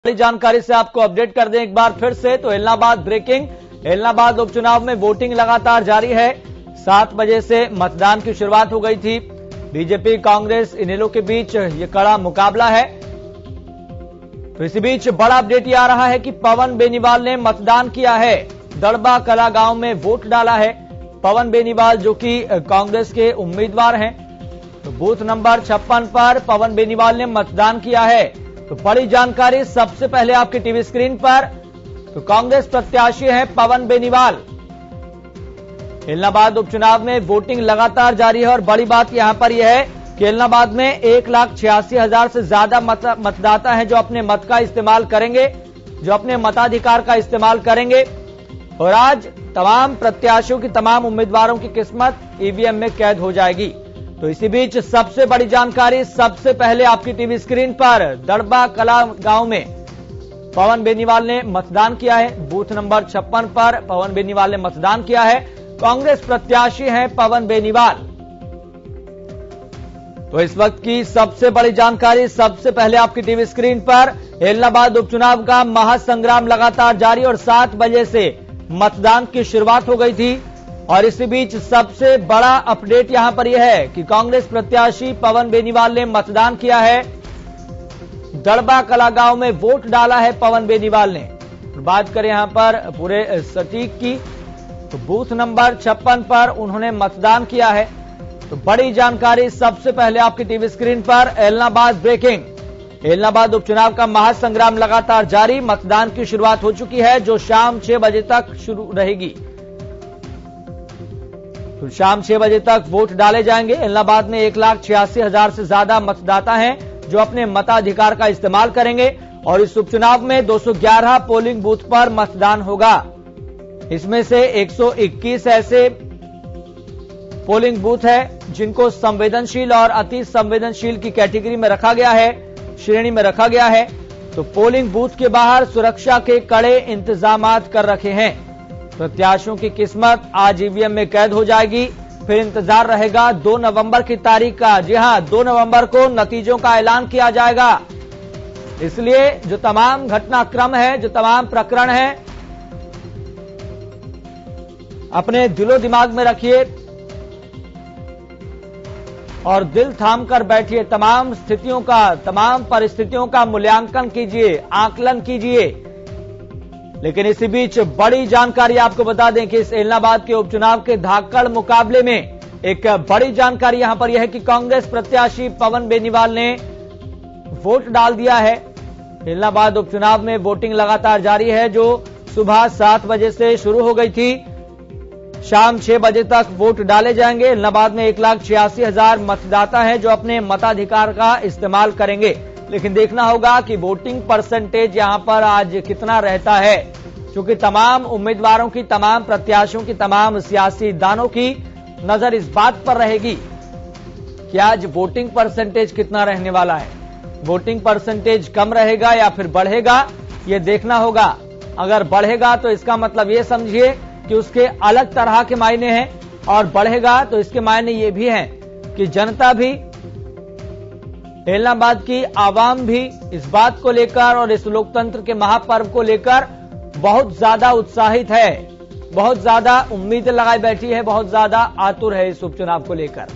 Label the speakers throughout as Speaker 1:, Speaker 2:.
Speaker 1: बड़ी जानकारी से आपको अपडेट कर दें एक बार फिर से। तो इलाहाबाद ब्रेकिंग, इलाहाबाद उपचुनाव में वोटिंग लगातार जारी है। 7 बजे से मतदान की शुरुआत हो गई थी। बीजेपी कांग्रेस इनेलो के बीच ये कड़ा मुकाबला है। तो इसी बीच बड़ा अपडेट ये आ रहा है कि पवन बेनीवाल ने मतदान किया है। दड़बा कला गांव में वोट डाला है पवन बेनीवाल, जो कि कांग्रेस के उम्मीदवार हैं। तो बूथ नंबर 56 पर पवन बेनीवाल ने मतदान किया है। तो बड़ी जानकारी सबसे पहले आपकी टीवी स्क्रीन पर। तो कांग्रेस प्रत्याशी हैं पवन बेनीवाल। इलाहाबाद उपचुनाव में वोटिंग लगातार जारी है और बड़ी बात यहां पर यह है कि इलाहाबाद में 1,86,000 से ज्यादा मतदाता हैं जो अपने मत का इस्तेमाल करेंगे, जो अपने मताधिकार का इस्तेमाल करेंगे। और आज तमाम प्रत्याशियों की, तमाम उम्मीदवारों की किस्मत ईवीएम में कैद हो जाएगी। तो इसी बीच सबसे बड़ी जानकारी सबसे पहले आपकी टीवी स्क्रीन पर। दड़बा कला गांव में पवन बेनीवाल ने मतदान किया है। बूथ नंबर 56 पर पवन बेनीवाल ने मतदान किया है। कांग्रेस प्रत्याशी हैं पवन बेनीवाल। तो इस वक्त की सबसे बड़ी जानकारी सबसे पहले आपकी टीवी स्क्रीन पर। इलाहाबाद उपचुनाव का महासंग्राम लगातार जारी और 7 बजे से मतदान की शुरुआत हो गई थी। और इसी बीच सबसे बड़ा अपडेट यहां पर यह है कि कांग्रेस प्रत्याशी पवन बेनीवाल ने मतदान किया है। दड़बा कला गांव में वोट डाला है पवन बेनीवाल ने। बात करें यहां पर पूरे सटीक की, तो बूथ नंबर 56 पर उन्होंने मतदान किया है। तो बड़ी जानकारी सबसे पहले आपकी टीवी स्क्रीन पर। इलाहाबाद ब्रेकिंग, इलाहाबाद उपचुनाव का महासंग्राम लगातार जारी। मतदान की शुरुआत हो चुकी है जो शाम 6 बजे तक शुरू रहेगी। तो शाम 6 बजे तक वोट डाले जाएंगे। इलाहाबाद में 1,86,000 से ज्यादा मतदाता हैं जो अपने मताधिकार का इस्तेमाल करेंगे। और इस उपचुनाव में 211 पोलिंग बूथ पर मतदान होगा। इसमें से 121 ऐसे पोलिंग बूथ है जिनको संवेदनशील और अति संवेदनशील की कैटेगरी में रखा गया है, श्रेणी में रखा गया है। तो पोलिंग बूथ के बाहर सुरक्षा के कड़े इंतजामात कर रखे हैं। प्रत्याशियों की किस्मत आज ईवीएम में कैद हो जाएगी। फिर इंतजार रहेगा 2 नवंबर की तारीख का। जी हां, 2 नवंबर को नतीजों का ऐलान किया जाएगा। इसलिए जो तमाम घटनाक्रम है, जो तमाम प्रकरण है, अपने दिलो दिमाग में रखिए और दिल थाम कर बैठिए। तमाम स्थितियों का, तमाम परिस्थितियों का मूल्यांकन कीजिए, आकलन कीजिए। लेकिन इसी बीच बड़ी जानकारी आपको बता दें कि इस इलाहाबाद के उपचुनाव के धाकड़ मुकाबले में एक बड़ी जानकारी यहां पर यह है कि कांग्रेस प्रत्याशी पवन बेनीवाल ने वोट डाल दिया है। इलाहाबाद उपचुनाव में वोटिंग लगातार जारी है जो सुबह 7 बजे से शुरू हो गई थी। शाम 6 बजे तक वोट डाले जाएंगे। इलाहाबाद में 1,86,000 मतदाता हैं जो अपने मताधिकार का इस्तेमाल करेंगे। लेकिन देखना होगा कि वोटिंग परसेंटेज यहां पर आज कितना रहता है, क्योंकि तमाम उम्मीदवारों की, तमाम प्रत्याशियों की, तमाम सियासी दानों की नजर इस बात पर रहेगी कि आज वोटिंग परसेंटेज कितना रहने वाला है। वोटिंग परसेंटेज कम रहेगा या फिर बढ़ेगा, यह देखना होगा। अगर बढ़ेगा तो इसका मतलब ये समझिए कि उसके अलग तरह के मायने हैं, और बढ़ेगा तो इसके मायने ये भी हैं कि जनता भी, इलाहाबाद की आवाम भी इस बात को लेकर और इस लोकतंत्र के महापर्व को लेकर बहुत ज्यादा उत्साहित है, बहुत ज्यादा उम्मीदें लगाई बैठी है, बहुत ज्यादा आतुर है इस उपचुनाव को लेकर।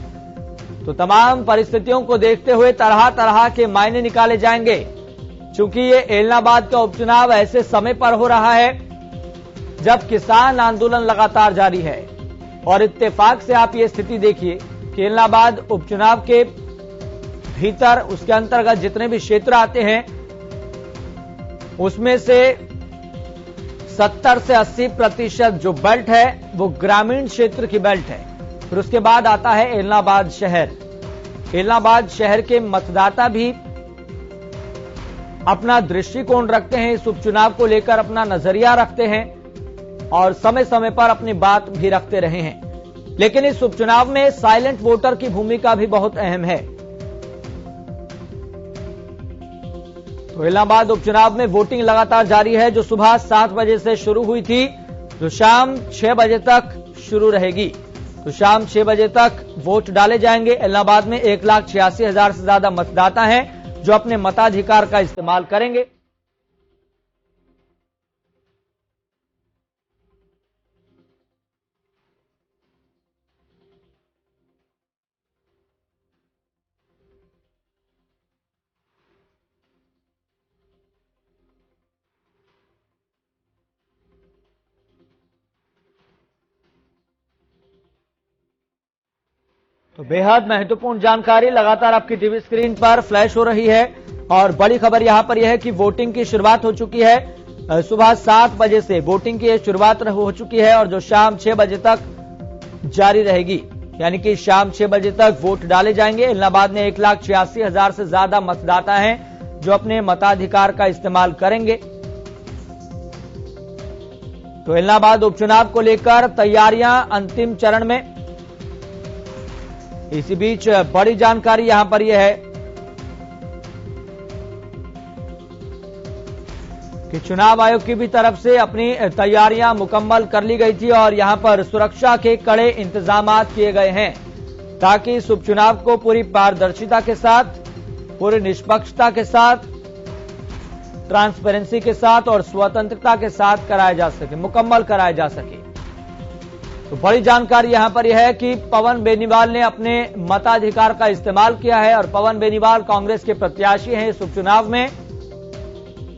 Speaker 1: तो तमाम परिस्थितियों को देखते हुए तरह तरह के मायने निकाले जाएंगे। चूंकि ये इलाहाबाद का उपचुनाव ऐसे समय पर हो रहा है जब किसान आंदोलन लगातार जारी है। और इत्तेफाक से आप ये स्थिति देखिए कि इलाहाबाद उपचुनाव के भीतर, उसके अंतर्गत जितने भी क्षेत्र आते हैं उसमें से 70 से 80% जो बेल्ट है वो ग्रामीण क्षेत्र की बेल्ट है। फिर उसके बाद आता है इलाहाबाद शहर। इलाहाबाद शहर के मतदाता भी अपना दृष्टिकोण रखते हैं, इस उपचुनाव को लेकर अपना नजरिया रखते हैं और समय समय पर अपनी बात भी रखते रहे हैं। लेकिन इस उपचुनाव में साइलेंट वोटर की भूमिका भी बहुत अहम है। तो इलाहाबाद उपचुनाव में वोटिंग लगातार जारी है जो सुबह 7 बजे से शुरू हुई थी, जो शाम 6 बजे तक शुरू रहेगी। तो शाम 6 बजे तक वोट डाले जाएंगे। इलाहाबाद में 1,86,000 से ज्यादा मतदाता हैं जो अपने मताधिकार का इस्तेमाल करेंगे। तो बेहद महत्वपूर्ण जानकारी लगातार आपकी टीवी स्क्रीन पर फ्लैश हो रही है और बड़ी खबर यहां पर यह है कि वोटिंग की शुरुआत हो चुकी है। सुबह 7 बजे से वोटिंग की शुरुआत हो चुकी है और जो शाम 6 बजे तक जारी रहेगी, यानी कि शाम 6 बजे तक वोट डाले जाएंगे। इलाहाबाद में 1,86,000 से ज्यादा मतदाता हैं जो अपने मताधिकार का इस्तेमाल करेंगे। तो इलाहाबाद उपचुनाव को लेकर तैयारियां अंतिम चरण में। इसी बीच बड़ी जानकारी यहां पर यह है कि चुनाव आयोग की भी तरफ से अपनी तैयारियां मुकम्मल कर ली गई थी और यहां पर सुरक्षा के कड़े इंतजाम किए गए हैं ताकि इस उपचुनाव को पूरी पारदर्शिता के साथ, पूरी निष्पक्षता के साथ, ट्रांसपेरेंसी के साथ और स्वतंत्रता के साथ कराया जा सके, मुकम्मल कराया जा सके। तो बड़ी जानकारी यहां पर यह है कि पवन बेनीवाल ने अपने मताधिकार का इस्तेमाल किया है और पवन बेनीवाल कांग्रेस के प्रत्याशी हैं इस उपचुनाव में।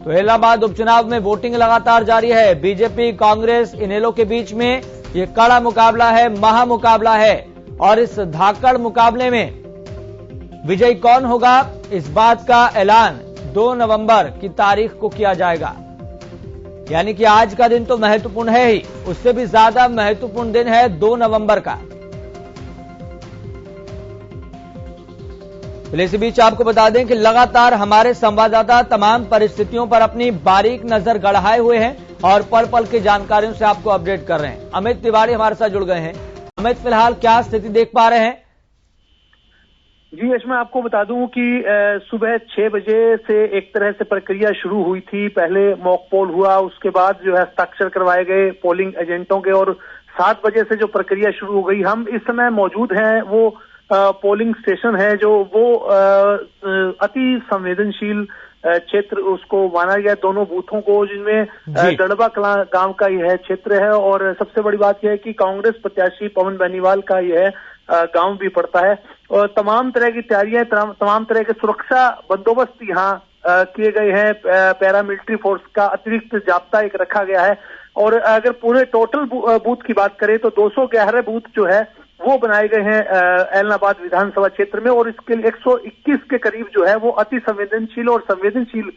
Speaker 1: तो इलाहाबाद उपचुनाव में वोटिंग लगातार जारी है। बीजेपी कांग्रेस इनेलो के बीच में ये कड़ा मुकाबला है, महामुकाबला है और इस धाकड़ मुकाबले में विजयी कौन होगा, इस बात का ऐलान 2 नवंबर की तारीख को किया जाएगा। यानी कि आज का दिन तो महत्वपूर्ण है ही, उससे भी ज्यादा महत्वपूर्ण दिन है 2 नवंबर का। इसी बीच आपको बता दें कि लगातार हमारे संवाददाता तमाम परिस्थितियों पर अपनी बारीक नजर गड़ाए हुए हैं और पल पल की जानकारियों से आपको अपडेट कर रहे हैं। अमित तिवारी हमारे साथ जुड़ गए हैं। अमित, फिलहाल क्या स्थिति देख पा रहे हैं?
Speaker 2: जी यश, मैं आपको बता दूं कि सुबह 6 बजे से एक तरह से प्रक्रिया शुरू हुई थी। पहले मॉक पोल हुआ, उसके बाद जो है हस्ताक्षर करवाए गए पोलिंग एजेंटों के और 7 बजे से जो प्रक्रिया शुरू हो गई। हम इस समय मौजूद हैं वो पोलिंग स्टेशन है जो वो अति संवेदनशील क्षेत्र उसको माना गया, दोनों बूथों को, जिनमें दड़बा कला गांव का यह क्षेत्र है और सबसे बड़ी बात यह है कि कांग्रेस प्रत्याशी पवन बेनीवाल का यह गांव भी पड़ता है और तमाम तरह की तैयारियां, तमाम तरह के सुरक्षा बंदोबस्त यहाँ किए गए हैं। पैरामिलिट्री फोर्स का अतिरिक्त जाब्ता एक रखा गया है और अगर पूरे टोटल बूथ की बात करें तो 211 बूथ जो है वो बनाए गए हैं इलाहाबाद विधानसभा क्षेत्र में और इसके 121 के करीब जो है वो अति संवेदनशील और संवेदनशील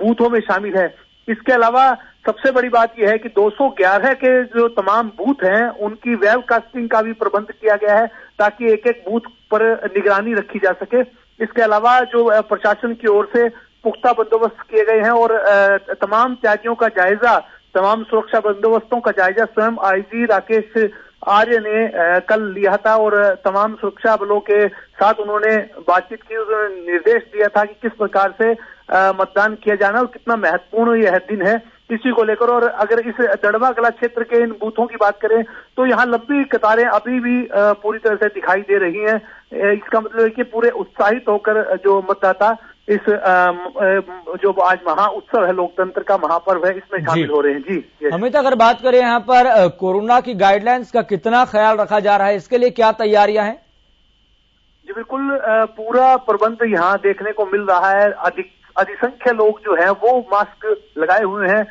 Speaker 2: बूथों में शामिल है। इसके अलावा सबसे बड़ी बात यह है कि 211 के जो तमाम बूथ हैं उनकी वेबकास्टिंग का भी प्रबंध किया गया है ताकि एक एक बूथ पर निगरानी रखी जा सके। इसके अलावा जो प्रशासन की ओर से पुख्ता बंदोबस्त किए गए हैं और तमाम तैयारियों का जायजा, तमाम सुरक्षा बंदोबस्तों का जायजा स्वयं आईजी राकेश आर्य ने कल लिया था और तमाम सुरक्षा बलों के साथ उन्होंने बातचीत की। उन्होंने निर्देश दिया था कि किस प्रकार से मतदान किया जाना और कितना महत्वपूर्ण यह दिन है इसी को लेकर। और अगर इस दड़बा कला क्षेत्र के इन बूथों की बात करें तो यहाँ लंबी कतारें अभी भी पूरी तरह से दिखाई दे रही हैं। इसका मतलब है कि पूरे उत्साहित होकर जो मतदाता इस जो आज महा उत्सव है, लोकतंत्र का महापर्व है, इसमें शामिल हो रहे हैं। जी
Speaker 1: अमित, अगर बात करें यहाँ पर कोरोना की गाइडलाइंस का कितना ख्याल रखा जा रहा है, इसके लिए क्या तैयारियां हैं? जी
Speaker 2: बिल्कुल, पूरा प्रबंध यहाँ देखने को मिल रहा है। अधिसंख्य लोग जो है वो मास्क लगाए हुए हैं,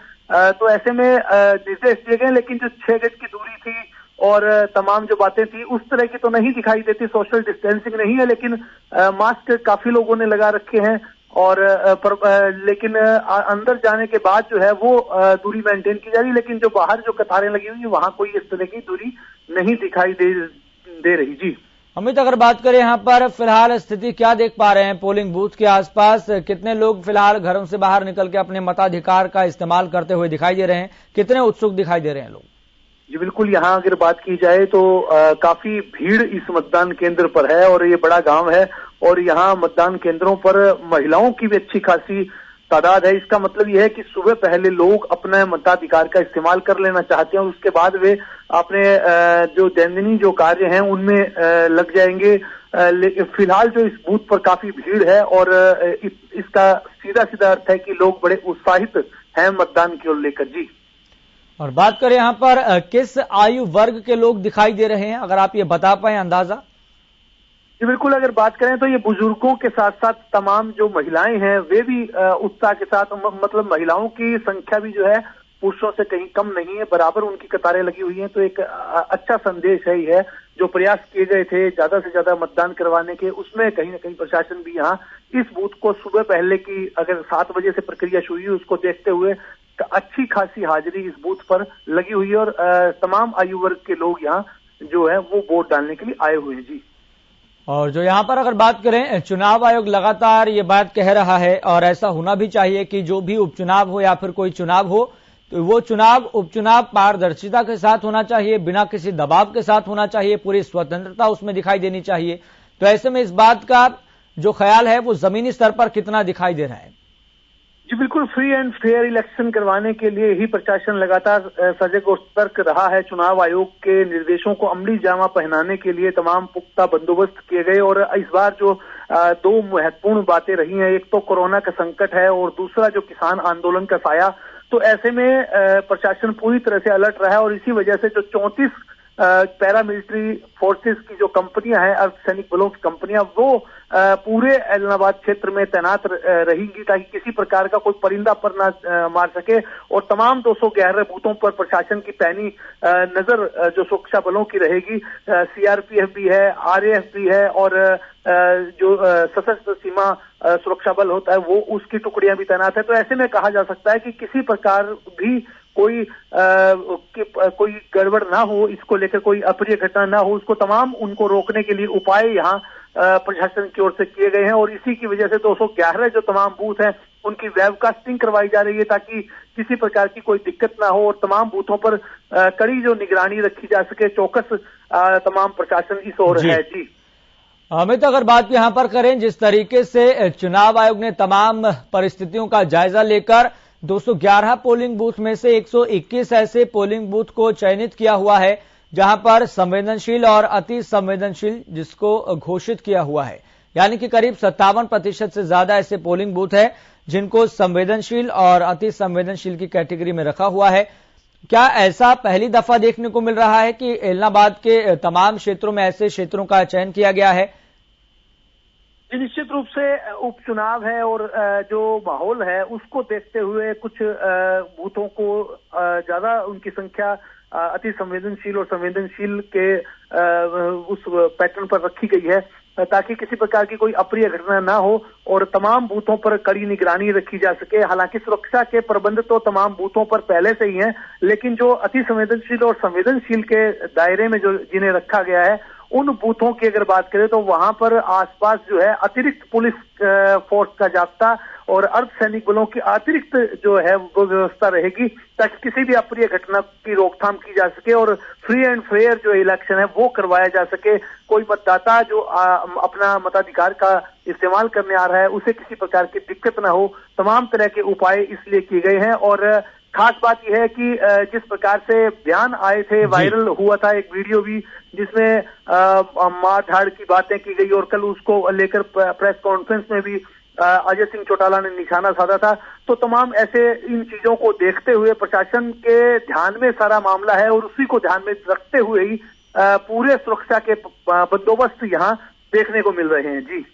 Speaker 2: तो ऐसे में निर्देश दिए गए, लेकिन जो 6 गज की दूरी थी और तमाम जो बातें थी उस तरह की तो नहीं दिखाई देती, सोशल डिस्टेंसिंग नहीं है, लेकिन मास्क काफी लोगों ने लगा रखे हैं और लेकिन अंदर जाने के बाद जो है वो दूरी मेंटेन की जा रही है, लेकिन जो बाहर जो कतारें लगी हुई है वहां कोई इस तरह की दूरी नहीं दिखाई दे रही। जी
Speaker 1: अमित, अगर बात करें यहाँ पर फिलहाल स्थिति क्या देख पा रहे हैं पोलिंग बूथ के आसपास? कितने लोग फिलहाल घरों से बाहर निकल के अपने मताधिकार का इस्तेमाल करते हुए दिखाई दे रहे हैं? कितने उत्सुक दिखाई दे रहे हैं लोग?
Speaker 2: जी बिल्कुल, यहाँ अगर बात की जाए तो काफी भीड़ इस मतदान केंद्र पर है और ये बड़ा गांव है और यहाँ मतदान केंद्रों पर महिलाओं की भी अच्छी खासी तादाद है। इसका मतलब यह है कि सुबह पहले लोग अपने मताधिकार का इस्तेमाल कर लेना चाहते हैं और उसके बाद वे अपने जो दैनंदिन जो कार्य हैं उनमें लग जाएंगे। फिलहाल जो इस बूथ पर काफी भीड़ है और इसका सीधा सीधा अर्थ है कि लोग बड़े उत्साहित हैं मतदान की ओर लेकर। जी
Speaker 1: और बात करें यहाँ पर किस आयु वर्ग के लोग दिखाई दे रहे हैं, अगर आप ये बता पाए अंदाजा?
Speaker 2: जी बिल्कुल, अगर बात करें तो ये बुजुर्गों के साथ साथ तमाम जो महिलाएं हैं वे भी उत्साह के साथ, मतलब महिलाओं की संख्या भी जो है पुरुषों से कहीं कम नहीं है, बराबर उनकी कतारें लगी हुई हैं। तो एक अच्छा संदेश है यह जो प्रयास किए गए थे ज्यादा से ज्यादा मतदान करवाने के, उसमें कहीं ना कहीं प्रशासन भी यहाँ इस बूथ को सुबह पहले की अगर 7 बजे से प्रक्रिया शुरू हुई उसको देखते हुए अच्छी खासी हाजिरी इस बूथ पर लगी हुई है और तमाम आयु वर्ग के लोग यहाँ जो है वो वोट डालने के लिए आए हुए हैं। जी,
Speaker 1: और जो यहाँ पर अगर बात करें, चुनाव आयोग लगातार ये बात कह रहा है और ऐसा होना भी चाहिए कि जो भी उपचुनाव हो या फिर कोई चुनाव हो तो वो उपचुनाव पारदर्शिता के साथ होना चाहिए, बिना किसी दबाव के साथ होना चाहिए, पूरी स्वतंत्रता उसमें दिखाई देनी चाहिए। तो ऐसे में इस बात का जो ख्याल है वो जमीनी स्तर पर कितना दिखाई दे रहा है?
Speaker 2: जी बिल्कुल, फ्री एंड फेयर इलेक्शन करवाने के लिए ही प्रशासन लगातार सजग और सतर्क रहा है। चुनाव आयोग के निर्देशों को अमली जामा पहनाने के लिए तमाम पुख्ता बंदोबस्त किए गए और इस बार जो 2 महत्वपूर्ण बातें रही हैं, एक तो कोरोना का संकट है और दूसरा जो किसान आंदोलन का साया। तो ऐसे में प्रशासन पूरी तरह से अलर्ट रहा है और इसी वजह से जो 34 पैरामिलिट्री फोर्सेस की जो कंपनियां हैं, अर्धसैनिक बलों की कंपनियां, वो पूरे ऐलनाबाद क्षेत्र में तैनात रहेंगी ताकि किसी प्रकार का कोई परिंदा पर ना मार सके और तमाम 211 बूथों पर प्रशासन की पैनी नजर जो सुरक्षा बलों की रहेगी। सीआरपीएफ भी है, आरएएफ भी है और जो सशस्त्र सीमा सुरक्षा बल होता है वो उसकी टुकड़ियां भी तैनात है। तो ऐसे में कहा जा सकता है कि किसी प्रकार भी कोई गड़बड़ ना हो, इसको लेकर कोई अप्रिय घटना ना हो, उसको तमाम उनको रोकने के लिए उपाय यहाँ प्रशासन की ओर से किए गए हैं और इसी की वजह से 211 जो तमाम बूथ हैं उनकी वेबकास्टिंग करवाई जा रही है ताकि किसी प्रकार की कोई दिक्कत ना हो और तमाम बूथों पर कड़ी जो निगरानी रखी जा सके। चौकस तमाम प्रशासन इस ओर है। जी
Speaker 1: अमित, अगर बात यहाँ पर करें, जिस तरीके से चुनाव आयोग ने तमाम परिस्थितियों का जायजा लेकर 211 पोलिंग बूथ में से 121 ऐसे पोलिंग बूथ को चयनित किया हुआ है जहां पर संवेदनशील और अति संवेदनशील जिसको घोषित किया हुआ है, यानी कि करीब 57% से ज्यादा ऐसे पोलिंग बूथ है जिनको संवेदनशील और अति संवेदनशील की कैटेगरी में रखा हुआ है। क्या ऐसा पहली दफा देखने को मिल रहा है कि ऐलनाबाद के तमाम क्षेत्रों में ऐसे क्षेत्रों का चयन किया गया है?
Speaker 2: निश्चित रूप से उपचुनाव है और जो माहौल है उसको देखते हुए कुछ बूथों को ज्यादा उनकी संख्या अति संवेदनशील और संवेदनशील के उस पैटर्न पर रखी गई है ताकि किसी प्रकार की कोई अप्रिय घटना ना हो और तमाम बूथों पर कड़ी निगरानी रखी जा सके। हालांकि सुरक्षा के प्रबंध तो तमाम बूथों पर पहले से ही हैं, लेकिन जो अति संवेदनशील और संवेदनशील के दायरे में जो जिन्हें रखा गया है उन बूथों की अगर बात करें तो वहां पर आसपास जो है अतिरिक्त पुलिस फोर्स का जाब्ता और अर्धसैनिक बलों की अतिरिक्त जो है वो व्यवस्था रहेगी ताकि किसी भी अप्रिय घटना की रोकथाम की जा सके और फ्री एंड फेयर जो इलेक्शन है वो करवाया जा सके। कोई मतदाता जो अपना मताधिकार का इस्तेमाल करने आ रहा है उसे किसी प्रकार की दिक्कत ना हो, तमाम तरह के उपाय इसलिए किए गए हैं। और खास बात यह है कि जिस प्रकार से बयान आए थे, वायरल हुआ था एक वीडियो भी जिसमें मार धाड़ की बातें की गई और कल उसको लेकर प्रेस कॉन्फ्रेंस में भी अजय सिंह चौटाला ने निशाना साधा था। तो तमाम ऐसे इन चीजों को देखते हुए प्रशासन के ध्यान में सारा मामला है और उसी को ध्यान में रखते हुए ही पूरे सुरक्षा के बंदोबस्त यहाँ देखने को मिल रहे हैं। जी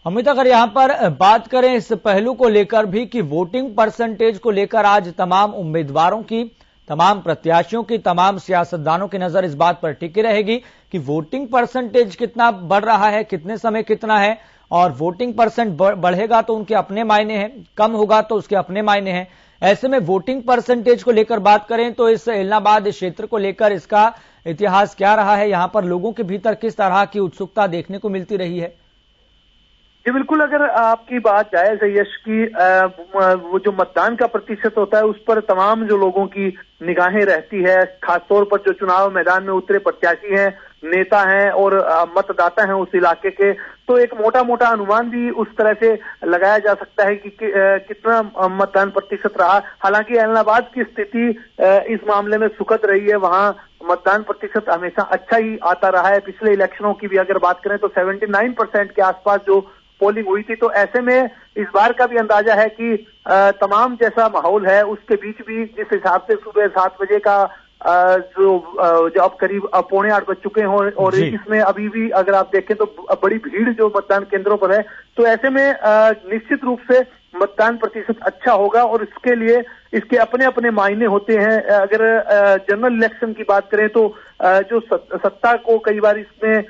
Speaker 1: अमित, अगर यहाँ पर बात करें इस पहलू को लेकर भी कि वोटिंग परसेंटेज को लेकर आज तमाम उम्मीदवारों की, तमाम प्रत्याशियों की, तमाम सियासतदानों की नजर इस बात पर टिकी रहेगी कि वोटिंग परसेंटेज कितना बढ़ रहा है, कितने समय कितना है, और वोटिंग परसेंट बढ़ेगा तो उनके अपने मायने हैं, कम होगा तो उसके अपने मायने हैं। ऐसे में वोटिंग परसेंटेज को लेकर बात करें तो इस ऐलनाबाद क्षेत्र को लेकर इसका इतिहास क्या रहा है, यहाँ पर लोगों के भीतर किस तरह की उत्सुकता देखने को मिलती रही है?
Speaker 2: जी बिल्कुल, अगर आपकी बात जायज है यश की, वो जो मतदान का प्रतिशत होता है उस पर तमाम जो लोगों की निगाहें रहती है, खासतौर पर जो चुनाव मैदान में उतरे प्रत्याशी हैं, नेता हैं और मतदाता हैं उस इलाके के, तो एक मोटा मोटा अनुमान भी उस तरह से लगाया जा सकता है कि कितना मतदान प्रतिशत रहा। हालांकि ऐलनाबाद की स्थिति इस मामले में सुखद रही है, वहां मतदान प्रतिशत हमेशा अच्छा ही आता रहा है। पिछले इलेक्शनों की भी अगर बात करें तो 79% के आसपास जो पोलिंग हुई थी। तो ऐसे में इस बार का भी अंदाजा है कि तमाम जैसा माहौल है उसके बीच भी जिस हिसाब से सुबह 7 बजे का जो अब करीब 7:45 बज चुके हैं और इसमें अभी भी अगर आप देखें तो बड़ी भीड़ जो मतदान केंद्रों पर है, तो ऐसे में निश्चित रूप से मतदान प्रतिशत अच्छा होगा। और इसके लिए इसके अपने अपने मायने होते हैं। अगर जनरल इलेक्शन की बात करें तो जो सत्ता को कई बार इसमें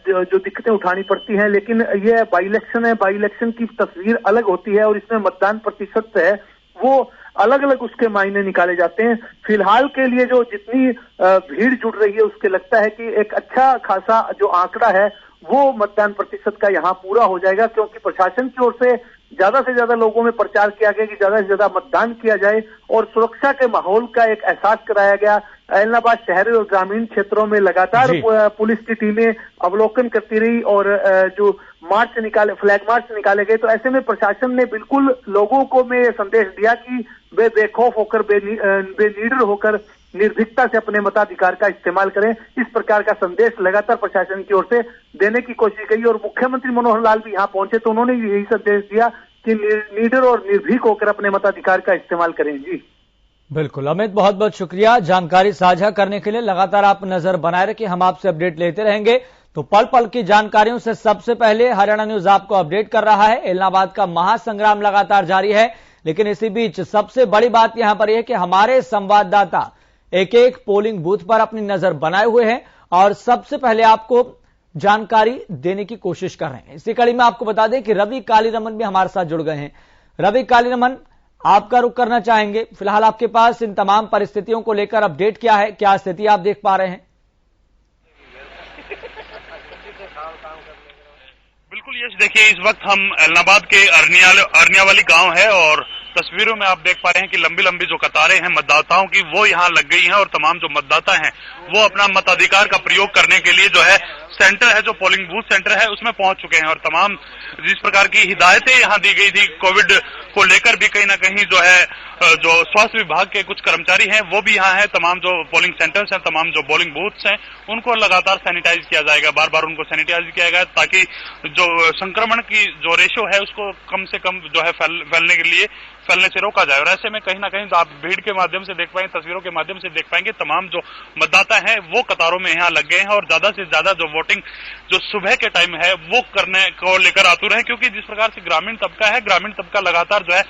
Speaker 2: जो दिक्कतें उठानी पड़ती हैं, लेकिन यह बाई इलेक्शन है, बाई इलेक्शन की तस्वीर अलग होती है और इसमें मतदान प्रतिशत है वो अलग अलग उसके मायने निकाले जाते हैं। फिलहाल के लिए जो जितनी भीड़ जुड़ रही है उसके लगता है कि एक अच्छा खासा जो आंकड़ा है वो मतदान प्रतिशत का यहाँ पूरा हो जाएगा, क्योंकि प्रशासन की ओर से ज्यादा लोगों में प्रचार किया गया कि ज्यादा से ज्यादा मतदान किया जाए और सुरक्षा के माहौल का एक एहसास कराया गया। एलनाबाद शहरी और ग्रामीण क्षेत्रों में लगातार पुलिस की टीमें अवलोकन करती रही और जो फ्लैग मार्च निकाले गए, तो ऐसे में प्रशासन ने बिल्कुल लोगों को में संदेश दिया कि वे बेखौफ होकर बेनिडर होकर निर्भीकता से अपने मताधिकार का इस्तेमाल करें। इस प्रकार का संदेश लगातार प्रशासन की ओर से देने की कोशिश की और मुख्यमंत्री मनोहर लाल भी यहाँ पहुंचे तो उन्होंने यही संदेश दिया कि निडर और निर्भीक होकर अपने मताधिकार का इस्तेमाल करें। जी
Speaker 1: बिल्कुल अमित, बहुत बहुत शुक्रिया जानकारी साझा करने के लिए। लगातार आप नजर बनाए रखिए, हम आपसे अपडेट लेते रहेंगे। तो पल पल की जानकारियों से सबसे पहले हरियाणा न्यूज आपको अपडेट कर रहा है। एलनाबाद का महासंग्राम लगातार जारी है, लेकिन इसी बीच सबसे बड़ी बात यहां पर यह कि हमारे संवाददाता एक एक पोलिंग बूथ पर अपनी नजर बनाए हुए हैं और सबसे पहले आपको जानकारी देने की कोशिश कर रहे हैं। इसी कड़ी में आपको बता दें कि रवि कालीरमन भी हमारे साथ जुड़ गए हैं। रवि कालीरमन, आपका रुख करना चाहेंगे, फिलहाल आपके पास इन तमाम परिस्थितियों को लेकर अपडेट क्या है, क्या स्थिति आप देख पा रहे हैं?
Speaker 3: बिल्कुल यश, देखिए इस वक्त हम एलनाबाद के अरनियावाली गांव है और तस्वीरों में आप देख पा रहे हैं कि लंबी लंबी जो कतारें हैं मतदाताओं की वो यहाँ लग गई हैं और तमाम जो मतदाता हैं वो अपना मताधिकार का प्रयोग करने के लिए जो है सेंटर है, जो पोलिंग बूथ सेंटर है उसमें पहुंच चुके हैं। और तमाम जिस प्रकार की हिदायतें यहाँ दी गई थी कोविड को लेकर भी कहीं ना कहीं जो है जो स्वास्थ्य विभाग के कुछ कर्मचारी हैं वो भी यहाँ है। तमाम जो पोलिंग सेंटर्स हैं, तमाम जो पोलिंग बूथ्स हैं उनको लगातार सैनिटाइज किया जाएगा, बार बार उनको सैनिटाइज किया जाएगा ताकि जो संक्रमण की जो रेशो है उसको कम से कम जो है फैलने से रोका जाए। और ऐसे में कहीं ना कहीं आप भीड़ के माध्यम से देख पाएंगे, तस्वीरों के माध्यम से देख पाएंगे तमाम जो मतदाता हैं वो कतारों में यहाँ लग गए हैं और ज्यादा से ज्यादा जो वोटिंग जो सुबह के टाइम है वो करने को लेकर आतुर है, क्योंकि जिस प्रकार से ग्रामीण तबका लगातार जो है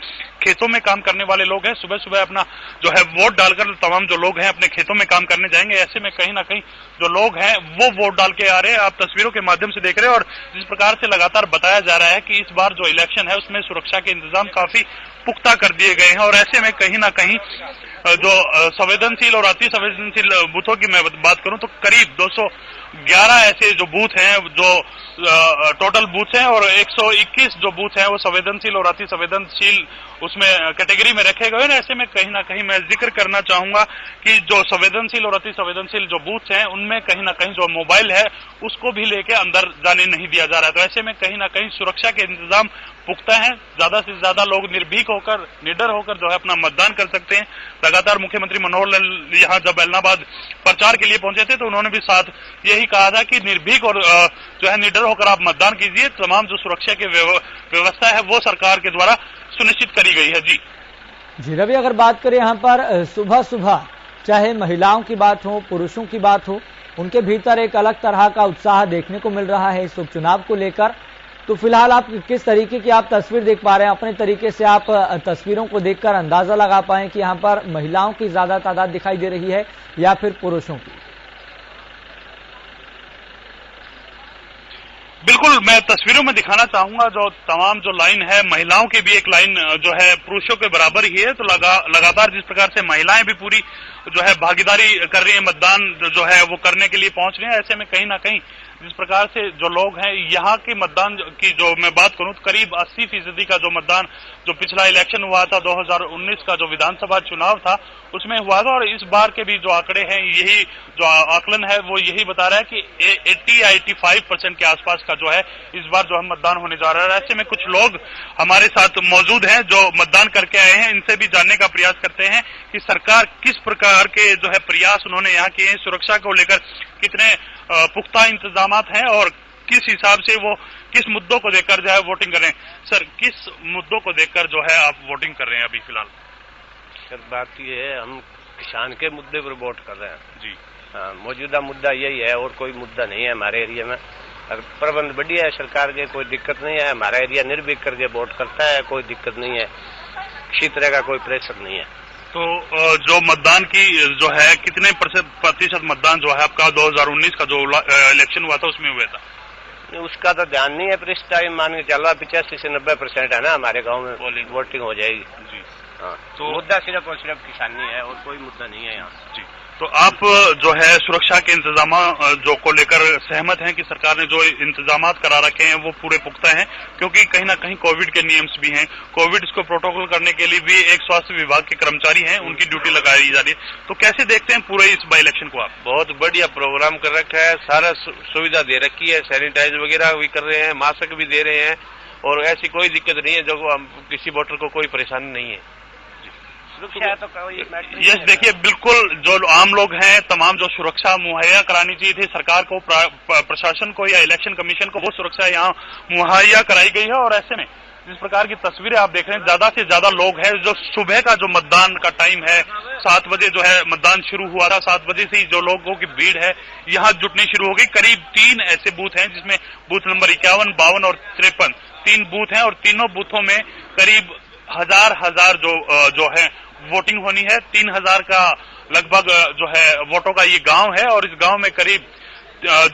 Speaker 3: खेतों में काम करने वाले लोग हैं, सुबह सुबह अपना जो है वोट डालकर तमाम जो लोग हैं अपने खेतों में काम करने जाएंगे। ऐसे में कहीं ना कहीं जो लोग हैं वो वोट डाल के आ रहे हैं, आप तस्वीरों के माध्यम से देख रहे हैं। और जिस प्रकार से लगातार बताया जा रहा है कि इस बार जो इलेक्शन है उसमें सुरक्षा के इंतजाम काफी पुख्ता कर दिए गए हैं और ऐसे में कहीं ना कहीं जो संवेदनशील और अति संवेदनशील बूथों की मैं बात करूं तो करीब 211 ऐसे जो बूथ हैं जो टोटल बूथ हैं और 121 जो बूथ हैं वो संवेदनशील और अति संवेदनशील उसमें कैटेगरी में रखे गए हैं। ऐसे में कहीं ना कहीं मैं जिक्र करना चाहूंगा कि जो संवेदनशील और अति संवेदनशील जो बूथ हैं उनमें कहीं ना कहीं जो मोबाइल है उसको भी लेके अंदर जाने नहीं दिया जा रहा है। तो ऐसे में कहीं ना कहीं सुरक्षा के इंतजाम पुख्ता है, ज्यादा से ज्यादा लोग निर्भीक होकर निडर होकर जो है अपना मतदान कर सकते हैं। लगातार मुख्यमंत्री मनोहर लाल यहाँ जब एलनाबाद प्रचार के लिए पहुंचे थे तो उन्होंने भी साथ यही कहा था कि निर्भीक और जो है निडर होकर आप मतदान कीजिए। तमाम जो सुरक्षा की व्यवस्था है वो सरकार के द्वारा सुनिश्चित करी गई है। जी
Speaker 1: रवि, अगर बात करें यहाँ पर सुबह सुबह चाहे महिलाओं की बात हो पुरुषों की बात हो, उनके भीतर एक अलग तरह का उत्साह देखने को मिल रहा है इस उपचुनाव को लेकर। तो फिलहाल आप किस तरीके की आप तस्वीर देख पा रहे हैं? अपने तरीके से आप तस्वीरों को देखकर अंदाजा लगा पाए कि यहाँ पर महिलाओं की ज्यादा तादाद दिखाई दे रही है या फिर पुरुषों की?
Speaker 3: बिल्कुल, मैं तस्वीरों में दिखाना चाहूंगा जो तमाम जो लाइन है महिलाओं की भी एक लाइन जो है पुरुषों के बराबर ही है। तो लगातार जिस प्रकार से महिलाएं भी पूरी जो है भागीदारी कर रही है, मतदान जो है वो करने के लिए पहुंच रही है। ऐसे में कहीं ना कहीं जिस प्रकार से जो लोग हैं यहाँ के मतदान की जो मैं बात करूं तो करीब 80% का जो मतदान जो पिछला इलेक्शन हुआ था 2019 का जो विधानसभा चुनाव था उसमें हुआ था। और इस बार के भी जो आंकड़े हैं यही जो आकलन है वो यही बता रहा है कि 80-85% के आसपास का जो है इस बार जो है मतदान होने जा रहा है। ऐसे में कुछ लोग हमारे साथ मौजूद हैं जो मतदान करके आए हैं, इनसे भी जानने का प्रयास करते हैं कि सरकार किस प्रकार के जो है प्रयास उन्होंने यहाँ किए हैं, सुरक्षा को लेकर कितने पुख्ता इंतजामात हैं और किस हिसाब से वो किस मुद्दों को देखकर जो है वोटिंग कर रहे हैं। सर, किस मुद्दों को देखकर जो है आप वोटिंग कर रहे हैं अभी फिलहाल?
Speaker 4: सर, बात ये है हम किसान के मुद्दे पर वोट कर रहे हैं।
Speaker 3: जी
Speaker 4: हाँ, मौजूदा मुद्दा यही है और कोई मुद्दा नहीं है हमारे एरिया में। और प्रबंध बढ़िया है सरकार के, कोई दिक्कत नहीं है। हमारा एरिया निर्भीक करके वोट करता है, कोई दिक्कत नहीं है, किसी तरह का कोई प्रेशर नहीं है।
Speaker 3: तो जो मतदान की जो है कितने प्रतिशत मतदान जो है आपका 2019 का जो इलेक्शन हुआ था उसमें हुआ था?
Speaker 4: उसका तो ध्यान नहीं है, पर इस टाइम मान के चल रहा 85 से 90% है ना हमारे गांव में वोटिंग हो जाएगी जी। हाँ, तो मुद्दा सिर्फ और सिर्फ किसानी है और कोई मुद्दा नहीं है यहाँ जी।
Speaker 3: तो आप जो है सुरक्षा के इंतजाम जो को लेकर सहमत हैं कि सरकार ने जो इंतजाम करा रखे हैं वो पूरे पुख्ता हैं, क्योंकि कहीं ना कहीं कोविड के नियम्स भी हैं, कोविड इसको प्रोटोकॉल करने के लिए भी एक स्वास्थ्य विभाग के कर्मचारी हैं, उनकी ड्यूटी लगाई जा रही है। तो कैसे देखते हैं पूरे इस बाई इलेक्शन को आप?
Speaker 5: बहुत बढ़िया प्रोग्राम कर रखा है, सारा सुविधा दे रखी है, सैनिटाइज वगैरह भी कर रहे हैं, मास्क भी दे रहे हैं और ऐसी कोई दिक्कत नहीं है जो किसी वोटर को कोई परेशानी नहीं है।
Speaker 3: यस, देखिए बिल्कुल जो आम लोग हैं तमाम जो सुरक्षा मुहैया करानी चाहिए थी सरकार को, प्रशासन को या इलेक्शन कमीशन को, वो सुरक्षा यहाँ मुहैया कराई गई है। और ऐसे में जिस प्रकार की तस्वीरें आप देख रहे हैं, ज्यादा से ज्यादा लोग हैं। जो सुबह का जो मतदान का टाइम है 7 बजे जो है मतदान शुरू हुआ था, 7 बजे से ही जो लोगों की भीड़ है यहाँ जुटनी शुरू हो गई। करीब 3 ऐसे बूथ हैं जिसमें बूथ नंबर 51, 52 और 53 3 बूथ हैं और तीनों बूथों में करीब हजार जो है वोटिंग होनी है। 3000 का लगभग जो है वोटों का ये गांव है और इस गांव में करीब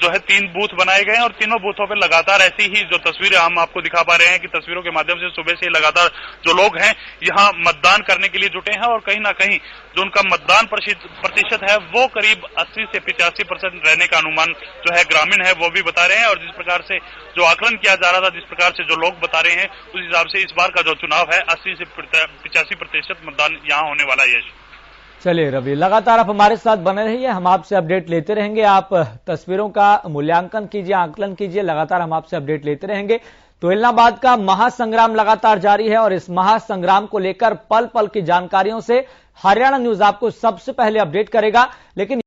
Speaker 3: जो है 3 बूथ बनाए गए हैं और तीनों बूथों पर लगातार ऐसी ही जो तस्वीरें हम आपको दिखा पा रहे हैं कि तस्वीरों के माध्यम से सुबह से लगातार जो लोग हैं यहाँ मतदान करने के लिए जुटे हैं और कहीं ना कहीं जो उनका मतदान प्रतिशत है वो करीब 80 से 85% रहने का अनुमान जो है ग्रामीण है वो भी बता रहे हैं। और जिस प्रकार से जो आकलन किया जा रहा था, जिस प्रकार से जो लोग बता रहे हैं, उस हिसाब से इस बार का जो चुनाव है 80 से 85% मतदान यहाँ होने वाला है।
Speaker 1: चलिए रवि, लगातार आप हमारे साथ बने रहिए, हम आपसे अपडेट लेते रहेंगे। आप तस्वीरों का मूल्यांकन कीजिए, आकलन कीजिए, लगातार हम आपसे अपडेट लेते रहेंगे। तो इलाहाबाद का महासंग्राम लगातार जारी है और इस महासंग्राम को लेकर पल पल की जानकारियों से हरियाणा न्यूज आपको सबसे पहले अपडेट करेगा। लेकिन